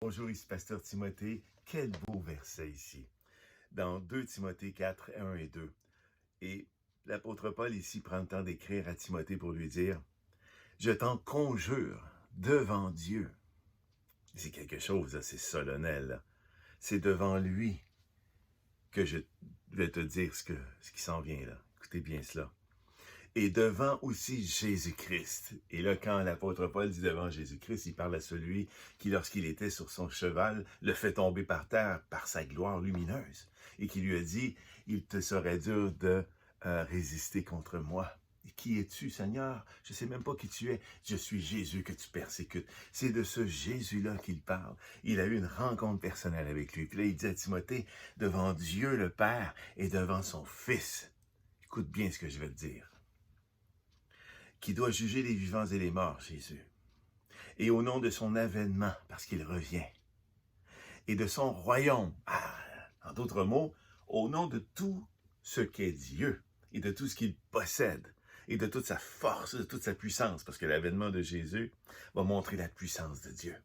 Bonjour, ici Pasteur Timothée. Quel beau verset ici. Dans 2 Timothée 4, 1 et 2. Et l'apôtre Paul ici prend le temps d'écrire à Timothée pour lui dire « Je t'en conjure devant Dieu ». C'est quelque chose d'assez solennel. C'est devant lui que je vais te dire ce qui s'en vient là. Écoutez bien cela. Et devant aussi Jésus-Christ. Et là, quand l'apôtre Paul dit devant Jésus-Christ, il parle à celui qui, lorsqu'il était sur son cheval, le fait tomber par terre par sa gloire lumineuse. Et qui lui a dit, il te serait dur de résister contre moi. Et qui es-tu, Seigneur? Je ne sais même pas qui tu es. Je suis Jésus que tu persécutes. C'est de ce Jésus-là qu'il parle. Il a eu une rencontre personnelle avec lui. Puis là, il dit à Timothée, devant Dieu le Père et devant son Fils. Écoute bien ce que je vais te dire. Qui doit juger les vivants et les morts, Jésus. Et au nom de son avènement, parce qu'il revient. Et de son royaume, en d'autres mots, au nom de tout ce qu'est Dieu, et de tout ce qu'il possède, et de toute sa force, de toute sa puissance, parce que l'avènement de Jésus va montrer la puissance de Dieu.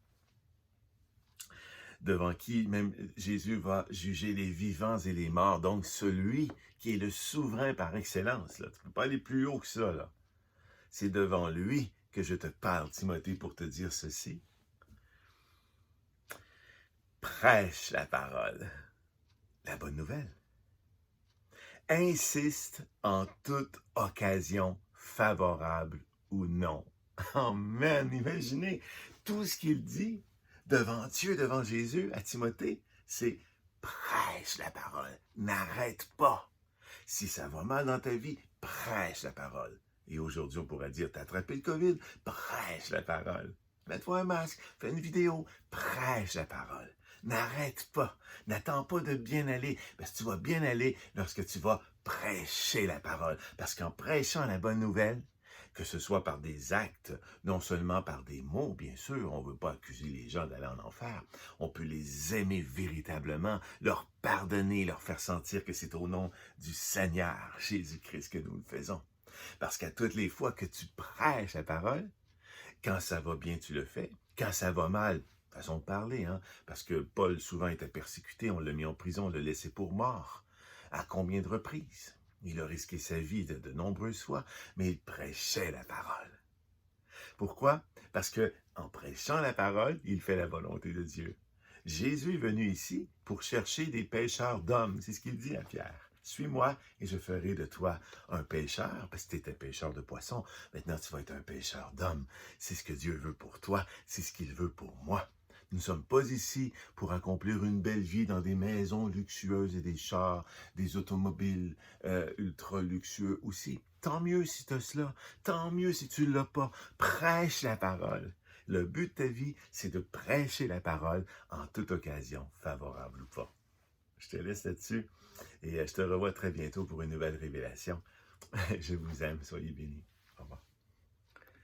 Devant qui même Jésus va juger les vivants et les morts, donc celui qui est le souverain par excellence. Là. Tu ne peux pas aller plus haut que ça, là. C'est devant lui que je te parle, Timothée, pour te dire ceci. Prêche la parole, la bonne nouvelle. Insiste en toute occasion, favorable ou non. Amen, imaginez tout ce qu'il dit devant Dieu, devant Jésus, à Timothée, c'est prêche la parole, n'arrête pas. Si ça va mal dans ta vie, prêche la parole. Et aujourd'hui, on pourrait dire, t'as attrapé le COVID, prêche la parole. Mets-toi un masque, fais une vidéo, prêche la parole. N'arrête pas, n'attends pas de bien aller, parce que tu vas bien aller lorsque tu vas prêcher la parole. Parce qu'en prêchant la bonne nouvelle, que ce soit par des actes, non seulement par des mots, bien sûr, on ne veut pas accuser les gens d'aller en enfer, on peut les aimer véritablement, leur pardonner, leur faire sentir que c'est au nom du Seigneur Jésus-Christ que nous le faisons. Parce qu'à toutes les fois que tu prêches la parole, quand ça va bien, tu le fais. Quand ça va mal, façon de parler, hein, parce que Paul souvent était persécuté, on l'a mis en prison, on l'a laissé pour mort. À combien de reprises? Il a risqué sa vie de nombreuses fois, mais il prêchait la parole. Pourquoi? Parce que en prêchant la parole, il fait la volonté de Dieu. Jésus est venu ici pour chercher des pêcheurs d'hommes. C'est ce qu'il dit à Pierre. Suis-moi et je ferai de toi un pêcheur, parce que tu étais pêcheur de poissons. Maintenant, tu vas être un pêcheur d'hommes. C'est ce que Dieu veut pour toi, c'est ce qu'il veut pour moi. Nous ne sommes pas ici pour accomplir une belle vie dans des maisons luxueuses et des chars, des automobiles ultra luxueux aussi. Tant mieux si tu as cela, tant mieux si tu ne l'as pas. Prêche la parole. Le but de ta vie, c'est de prêcher la parole en toute occasion, favorable ou pas. Je te laisse là-dessus et je te revois très bientôt pour une nouvelle révélation. Je vous aime, soyez bénis.